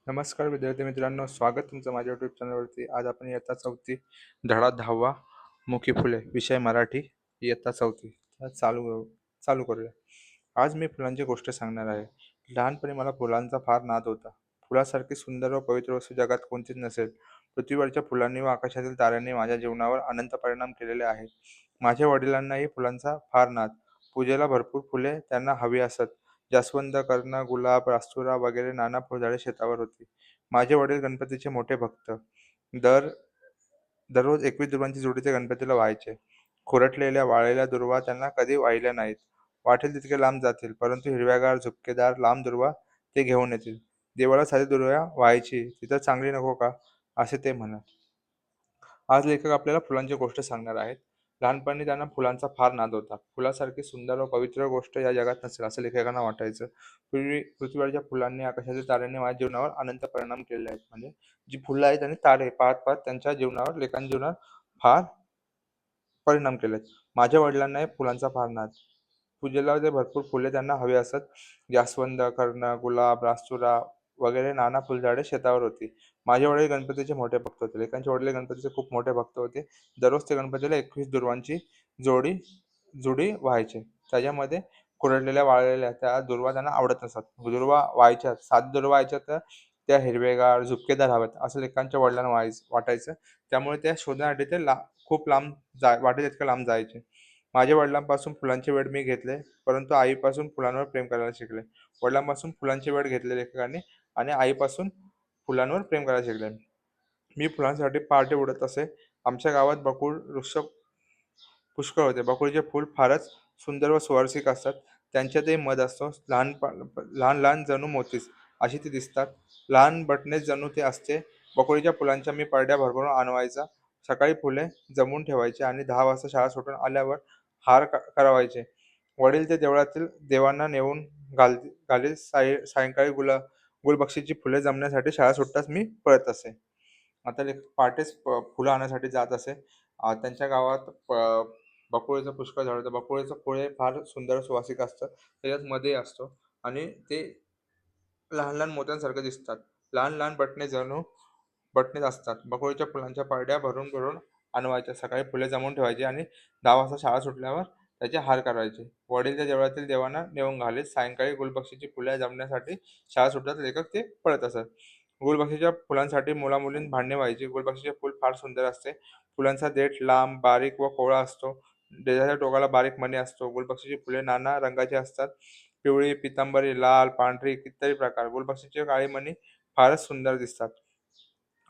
नमस्कार विद्यार्थी मित्रांनो, स्वागत तुमचं माझ्या यूट्यूब चॅनलवरती. आज आपण इयत्ता 4थी धडा 10वा मुखी फुले विषय मराठी इयत्ता 4थी. तर चालू करूया. आज मी फुलांची गोष्ट सांगणार आहे. लहानपणी मला फुलांचा फार नाद होता. फुलासारखी सुंदर व पवित्र वस्तू जगात कोणतीच नसेल. पृथ्वीवरच्या फुलांनी व आकाशातील ताऱ्यांनी माझ्या जीवनावर अनंत परिणाम केलेले आहे. माझ्या वडिलांनाही फुलांचा फार नाद. पूजेला भरपूर फुले त्यांना हवी असत. जास्वंद, कर्ण, गुलाब, रास्तुरा वगैरे नाना फुलझाडे शेतावर होती. माझे वडील गणपतीचे मोठे भक्त. दर दररोज 21 दुर्वांची जोडी ते गणपतीला व्हायचे. खुरटलेल्या, वाळलेल्या दुर्वा त्यांना कधी वाहिल्या नाहीत. वाटेल तितके लांब जातील, परंतु हिरव्यागार, झुपकेदार, लांब दुर्वा ते घेऊन येतील. देवाला साधी दुर्वा व्हायची, ती चांगली नको का, असे ते म्हणत. आज लेखक आपल्याला फुलांची गोष्ट सांगणार आहेत. लहानपणी त्यांना फुलांचा फार नाद होता. फुलासारखी सुंदर व पवित्र गोष्ट या जगात नसेल, असं लेखकांना वाटायचं. पृथ्वीवरच्या फुलांनी, आकाशातील ताऱ्यांनी माझ्या जीवनावर अनंत परिणाम केलेले आहेत. म्हणजे जी फुलं आहेत आणि तारे पाहत पाहत त्यांच्या जीवनावर, लेखांच्या जीवनावर फार परिणाम केलेत. माझ्या वडिलांनाही फुलांचा फार नाद. पूजेला ते भरपूर फुले त्यांना हवी असत. जास्वंद, कर्ण, गुलाब, रास्तुरा वगैरे नाना फुलझाडे शेतावर होती. माझे वडील गणपतीचे मोठे भक्त होते. लेकांचे वडील गणपतीचे खूप मोठे भक्त होते. दररोज ते गणपतीला 21 दुर्वांची जोडी जुडी व्हायचे. त्याच्यामध्ये कुरडलेल्या, वाळलेल्या त्या दुर्वा त्यांना आवडत नसत. दुर्वा व्हायच्या, 7 दुर्वा व्हायच्या तर त्या हिरवेगार, झुपकेदार हव्यात, असं लेकांच्या वडिलांना वाटायचं. त्यामुळे त्या शोधण्यासाठी ते खूप लांब वाटेल तितकं लांब जायचे. माझ्या वडिलांपासून फुलांचे वेड मी घेतले, परंतु आईपासून फुलांवर प्रेम करायला शिकले. वडिलांपासून फुलांचे वेड घेतले लेखकाने आणि आईपासून फुलांवर प्रेम करायला शिकले. मी फुलांसाठी पहाटे उडत असे. आमच्या गावात बकुळ वृक्ष पुष्कळ होते. बकुळीचे फूल फारच सुंदर व सुवासिक असतात. त्यांच्यातही मध असतो. लहान लहान जणू मोतीच, अशी ती दिसतात. लहान बटणेच जणू ते असते. बकुळीच्या फुलांच्या मी परड्या भरभरून आणवायचा. सकाळी फुले जमवून ठेवायची आणि 10 वाजता शाळा सुटून आल्यावर हार करावायचे. वडील ते देवळातील देवांना नेऊन घालीत. सायंकाळी गुलबक्षीची फुले जमण्यासाठी शाळा सुटताच मी पळत असे. आता पहाटेच फुलं आणण्यासाठी जात असे. त्यांच्या गावात बकुळीचं पुष्कळ झाड होतं. बकुळीचं फळ हे फार सुंदर सुवासिक असतं. त्याच्यात मधही असतो आणि ते लहान लहान मोत्यांसारखं दिसतात. लहान लहान बटणेच असतात. बकुळीच्या फुलांच्या परड्या भरून भरून आणवायच्या. सकाळी फुले जमवून ठेवायची आणि 10 वाजता शाळा सुटल्यावर त्याचे हार करायचे. वडील त्या देवळातील देवांना नेऊन घालीत. सायंकाळी गुलबक्षीची फुले जमण्यासाठी शाळा सुटतात लेखक ते पळत असत. गुलबक्षीच्या फुलांसाठी मुलामुलींत भांडणे व्हायची. गुलबक्षीचे फूल फार सुंदर असते. फुलांचा देठ लांब, बारीक व कोवळा असतो. देठाच्या टोकाला बारीक मणी असतो. गुलबक्षीची फुले नाना रंगाची असतात. पिवळी, पितांबरी, लाल, पांढरी इत्यादी प्रकार. गुलबक्षीचे काळे मणी फारच सुंदर दिसतात.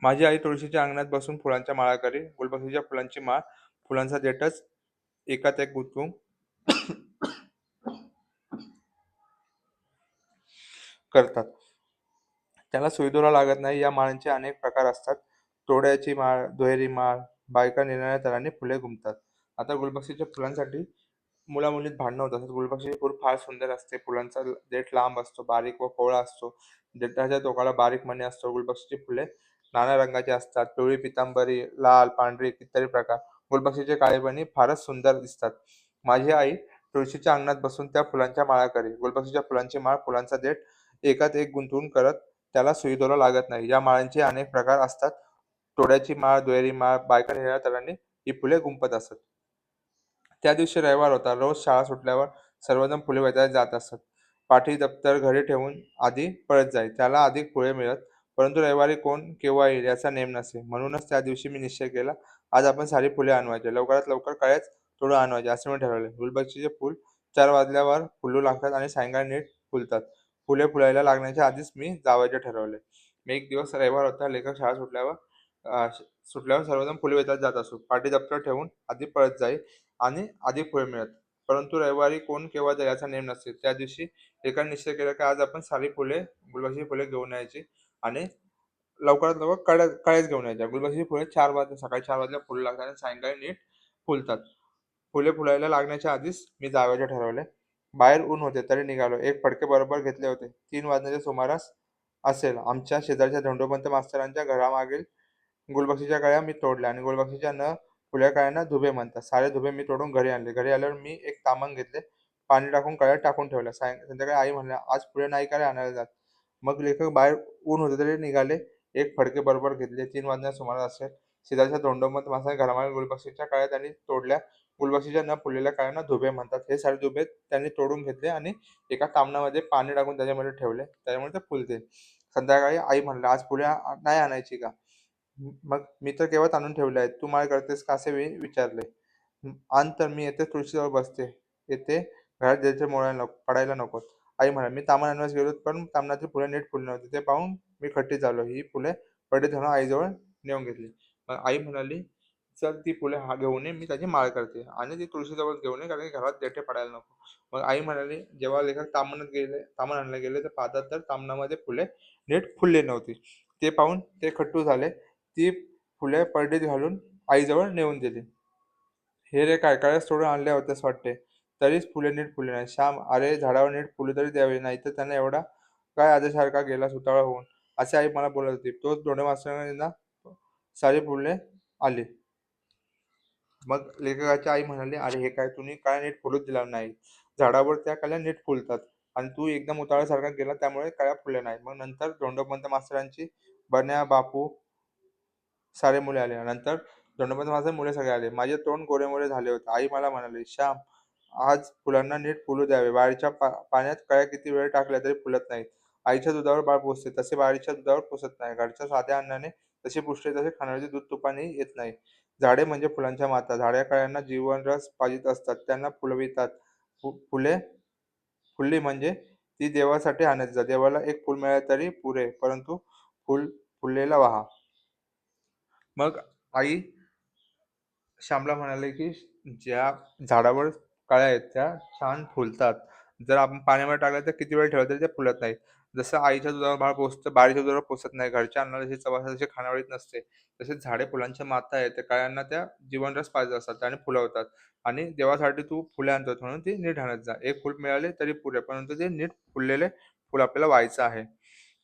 माझी आई तुळशीच्या अंगणात बसून फुलांच्या माळा करी. गुलबक्षीच्या फुलांची माळ फुलांचा देठच एकात एक गुंतवून करतात. त्याला सुईदोरा लागत नाही. या माळांचे अनेक प्रकार असतात. तोड्याची माळ, दुहेरी माळ, बायका निरनिराळ्या तऱ्हांनी फुले गुंफतात. आता गुलबक्षीच्या फुलांसाठी मुलामुलीत भांडणं होत असतात. गुलबक्षीचे फूल फार सुंदर असते. फुलांचा देठ लांब असतो, बारीक व कोवळा असतो. देठाच्या टोकाला बारीक मणी असतो. गुलबक्षीची फुले नाना रंगाची असतात. पिवळी, पितांबरी, लाल, पांढरी इत्यादी प्रकार. गुलबक्षीचे काळे मणी फारच सुंदर दिसतात. माझी आई तुळशीच्या अंगणात बसून त्या फुलांच्या माळा करी. गुलबक्षीच्या फुलांची माळ फुलांचा देठ एकात एक गुंतवून करत. त्याला सुईदोरा लागत नाही. या माळांचे अनेक प्रकार असतात. तोड्याची माळ, दुहेरी माळ, बायका निरनिराळ्या तऱ्हांनी ही फुले गुंफत असत. त्या दिवशी रविवार होता. रोज शाळा सुटल्यावर सर्वजण फुले वेचायला जात असत. पाठी दप्तर घरी ठेवून आधी पळत जाई. त्याला अधिक फुले मिळत. परंतु रविवारी कोण केव्हा येईल याचा नेम नसे. म्हणूनच त्या दिवशी मी निश्चय केला, आज आपण सारी फुले आणवायची. लवकरात लवकर कळ्याच तोडून आणवायचे असे मी ठरवले. गुलबक्षीचे फूल 4 वाजल्यावर फुलू लागतात आणि सायंकाळी नीट फुलतात. फुले फुलायला लागण्याच्या आधीच मी जावयाचे ठरवले. एक दिवस रविवार होता. लेखक शाळा सुटल्यावर सर्वजण फुले वेचायला जात असू. पाठी दप्तर ठेवून आधी पळत जाई आणि अधिक फुले मिळत. परंतु रविवारी कोण केव्हा जाईल याचा नेम नसे. त्या दिवशी एकाने निश्चय केला की आज आपण सारी गुलबक्षीची फुले घेऊन यायची आणि लवकरात लवकर कळ्याच घेऊन यायच्या. गुलबक्षीची फुले सकाळी 4 वाजता फुलू लागतात आणि सायंकाळी नीट फुलतात. फुले फुलायला लागण्याच्या आधीच मी जावयाचे ठरवले. बाहेर ऊन होते तरी निघालो. एक फडके बरोबर घेतले होते. 3 वाजण्याच्या सुमारास असेल. आमच्या शेजारच्या धोंडोपंत मास्तरांच्या घरामागील गुलबक्षीच्या कळ्या मी तोडल्या आणि गुलबक्षीच्या फुल्या कळ्यांना धुबे म्हणतात. सारे धुबे मी तोडून घरी आणले. घरी आल्यावर मी एक ताम्हण घेतले. पाणी टाकून कळ्या टाकून ठेवल्या. संध्याकाळी आई म्हणल्या, आज फुले नाही का रे आणायला जात? मग लेखक बाहेर ऊन होते तरी निघाले. एक फडके बरोबर घेतले. 3 वाजण्याच्या सुमारास असेल. शेजारच्या धोंडोमत माणसाने घरामागे गुलबक्षीच्या काळ्या त्यांनी तोडल्या. गुलबक्षीच्या न फुललेल्या काळ्यांना धुबे म्हणतात. हे सारे धुबे त्यांनी तोडून घेतले आणि एका तामणामध्ये पाणी टाकून त्याच्यामध्ये ठेवले. त्याच्यामुळे ते फुलते. संध्याकाळी आई म्हणल्या, "आज फुले नाही आणायची का?" मग मी तर केव्हाच आणून ठेवले आहेत. तू माळ करतेस का असे मी विचारले. "आण तर मी येथे तुळशीजवळ बसते. येथे घरात द्यायचे मोडायला नको पडायला नकोत." आई म्हणाली, "मी तांबण आणण्यास गेलो पण तांबणाची फुले नीट फुलली नव्हती. ते पाहून मी खट्टीत झालो. ही फुले पडली धरून आईजवळ नेऊन घेतली." मग आई म्हणाली, "चल ती फुले घेऊन ये. मी त्याची माळ करते आणि ती तुळशीजवळ घेऊन ये कारण की घरात देठे पडायला नको." मग आई म्हणाली, जेव्हा लेखक तांबण आणायला गेले तर पाहतात तर ताम्हणामध्ये फुले नीट फुलली नव्हती. ते पाहून ते खट्टू झाले. ती फुले पडडीत घालून आईजवळ नेऊन दिली. "हे रे काय काळ्याच तोडून आणल्या होत्यास वाटते, तरीच फुले नीट फुलली नाहीत. श्याम, अरे झाडावर नीट फुले तरी द्यावी, नाहीतर त्यांना एवढा काय आजसारखा गेला सुतावळा होऊन." असे आई मला बोलत होती. तोच धोंडे मास्तरांना सारी फुले आली. मग लेखकाची आई म्हणाली, "अरे हे काय तुम्ही काय नीट फुलूच दिला नाही. झाडावर त्या कळ्या नीट फुलतात आणि तू एकदम उतावळ्यासारखा गेला त्यामुळे कळ्या फुलल्या नाहीत." मग नंतर धोंडोपंत मास्तरांची बन्या, बापू सारे मुले आले. नंतर धोंडोपंत मास्तर मुले सगळे आले. माझे तोंड गोरेमोरे झाले होते. आई मला म्हणाली, "श्याम, आज फुलांना नीट फुलू द्यावे. बाहेरच्या पाण्यात कळ्या किती वेळ टाकल्या तरी फुलत नाहीत. आईच्या दुधावर बाळ पोसते, तसे बाहेरच्या दुधावर पोसत नाही. घरच्या साध्या अन्नाने जशी पुष्टी तसे खाण्याचे दूध तुपाने येत नाही. झाडे म्हणजे फुलांच्या माता. झाड्या कळ्यांना जीवनरस पाजित असतात. त्यांना फुलवितात. फुले फुलली म्हणजे ती देवासाठी आणत जा. देवाला एक फूल मिळाले तरी पुरे, परंतु फूल फुललेला व्हा." मग आई श्यामला म्हणाले, की ज्या झाडावर कळ्या आहेत त्या छान फुलतात. जर आपण पाण्यामध्ये टाकल्या तर किती वेळ ठेवलं तरी ते फुलत नाहीत. जसं आईच्या दुधावर बाळ पोसतं, बाळीच्या दुधावर पोसत नाही. घरच्या अन्नाला जशी चव असते तशी खाणावळीत नसते. तसेच झाडे फुलांच्या माता आहेत. त्या कळ्यांना त्या जीवनरस पाजत असतात आणि फुलवतात. आणि देवासाठी तू फुले आणतोस म्हणून ती नीट आणत जा. एक फूल मिळाले तरी पुरे, परंतु ते नीट फुललेले फूल आपल्याला व्हायचं आहे.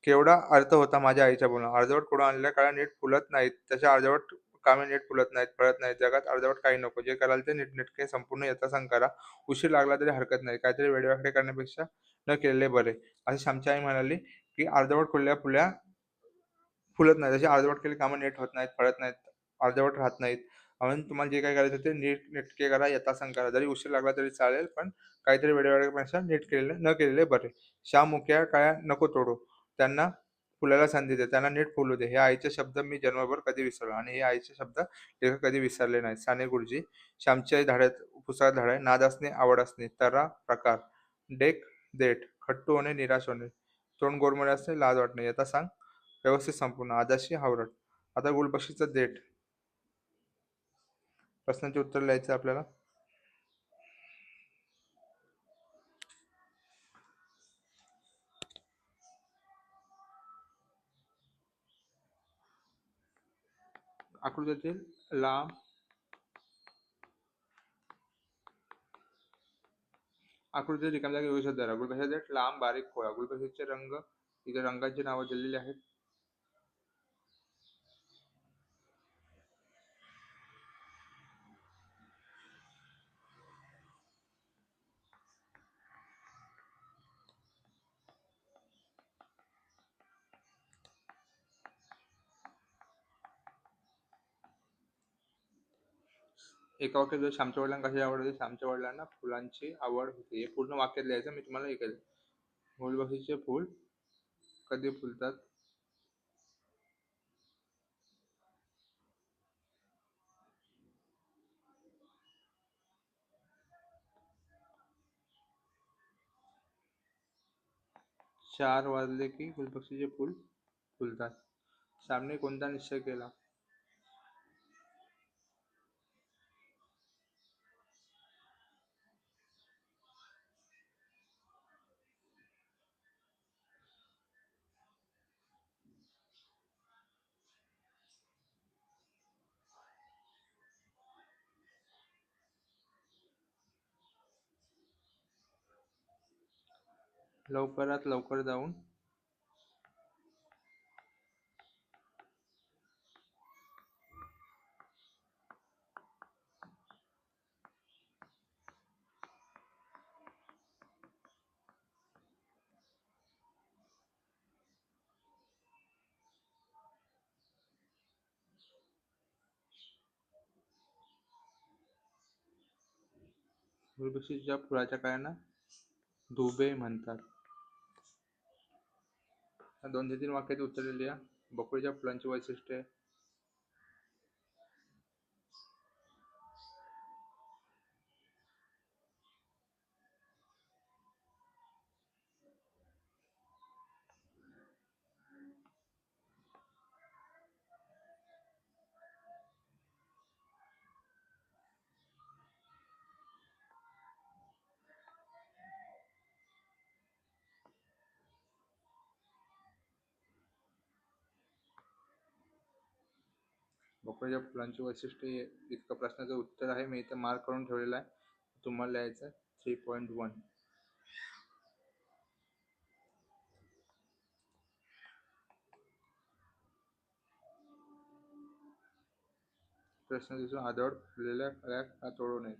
केवढा अर्थ होता माझ्या आईच्या बोलण्यात. अर्धवट कुडून आणलेल्या कळ्या नीट फुलत नाहीत. तशा अर्धवट कामे नीट फुलत नाहीत, फळत नाहीत. जगात अर्धवट काही नको. जे कराल ते नीटनेटके संपूर्ण यथासांग करा. उशीर लागला तरी हरकत नाही. काहीतरी वेडेवाकडे करण्यापेक्षा न केलेले बरे. अशी श्यामची आई म्हणाली, की अर्धवट फुललेल्या फुल्या फुलत नाहीत. जशी अर्धवट केलेली कामं नीट होत नाहीत, फळत नाहीत, अर्धवट राहत नाहीत. म्हणून तुम्हाला जे काही करायचं ते नीटनेटके करा, यथासांग करा. जरी उशीर लागला तरी चालेल, पण काहीतरी वेडेवाकडेपणापेक्षा नीट केलेले न केलेले बरे. श्याम, मुक्या काळ्या नको तोडू. त्यांना फुलाला संधी दे. त्यांना नीट फुलू दे. हे आईचे शब्द मी जन्मभर कधी विसरलो आणि हे आईचे शब्द लेखक कधी विसरले नाहीत. साने गुरुजी. श्यामची आई पुस्तकात धडा आहे. नाद असणे, आवड असणे, तर्रा प्रकार, डेक देठ, खट्टू होणे, निराश होणे, तोंड गोडमोडे असणे, लाज वाटणे, यथासांग व्यवस्थित संपूर्ण, आदाशी हावरट. आता गुलबक्षीचं देठ. प्रश्नांची उत्तर लिहायचं आपल्याला. आकृतीतील लांब आकृतीतील रिकाम्या जागी विषद धरा. गुलबक्षीचा देठ लांब बारीक खोळा. गुलबक्षीचे रंग, इथे रंगांची नावं दिलेली आहेत. एका वाक्यात जर श्यामच्या वडिलांना कशाची आवड होती? श्यामच्या वडिलांना फुलांची आवड होती. हे पूर्ण वाक्यात लिहायचं. मी तुम्हाला हे केलं. गुलबक्षीचे फूल कधी फुलतात? 4 वाजले की गुलबक्षीचे फूल फुलतात. श्यामने कोणता निश्चय केला? लवकरात लवकर जाऊन सूर्यमुखीच्या फुलाच्या कळ्यांना दुबे म्हणतात. 2 ते 3 वाक्यात उत्तरे लिहा. बकुळीच्या फुलांची वैशिष्ट्ये. बकुळीच्या फुलांची वैशिष्ट्ये इतकं प्रश्नाचं उत्तर आहे. मी इथं मार्क करून ठेवलेलं आहे. तुम्हाला लिहायचं 3.1. प्रश्न दिसून आजवळ फुललेल्या कळ्या का तोडू नये?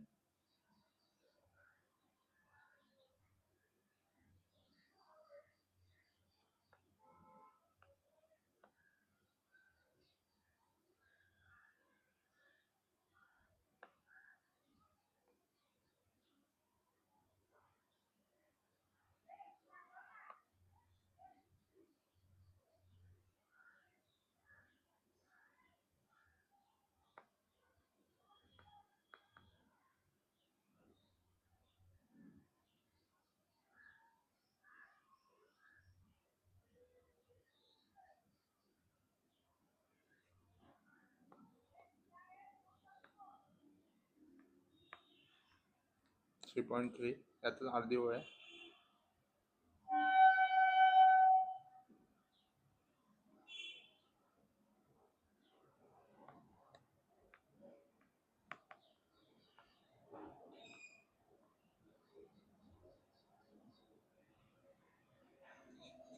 थ्री पॉईंट 3 यातच अर्धी ओळ आहे.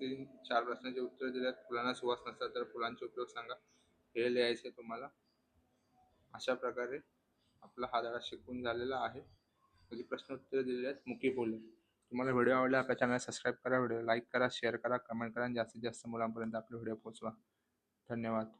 तीन 4 प्रश्नांची उत्तर दिल्यात. फुलांना सुवास नसला तर फुलांचे उपयोग सांगा. हे लिहायचे तुम्हाला. अशा प्रकारे आपला हा धडा शिकून झालेला आहे. म्हणजे प्रश्न उत्तर दिलेले आहेत मुखी फुले. तुम्हाला व्हिडिओ आवडला आपल्या चॅनल सबस्क्राईब करा, व्हिडिओ लाईक करा, शेअर करा, कमेंट करा आणि जास्तीत जास्त मुलांपर्यंत आपले व्हिडिओ पोहोचवा. धन्यवाद.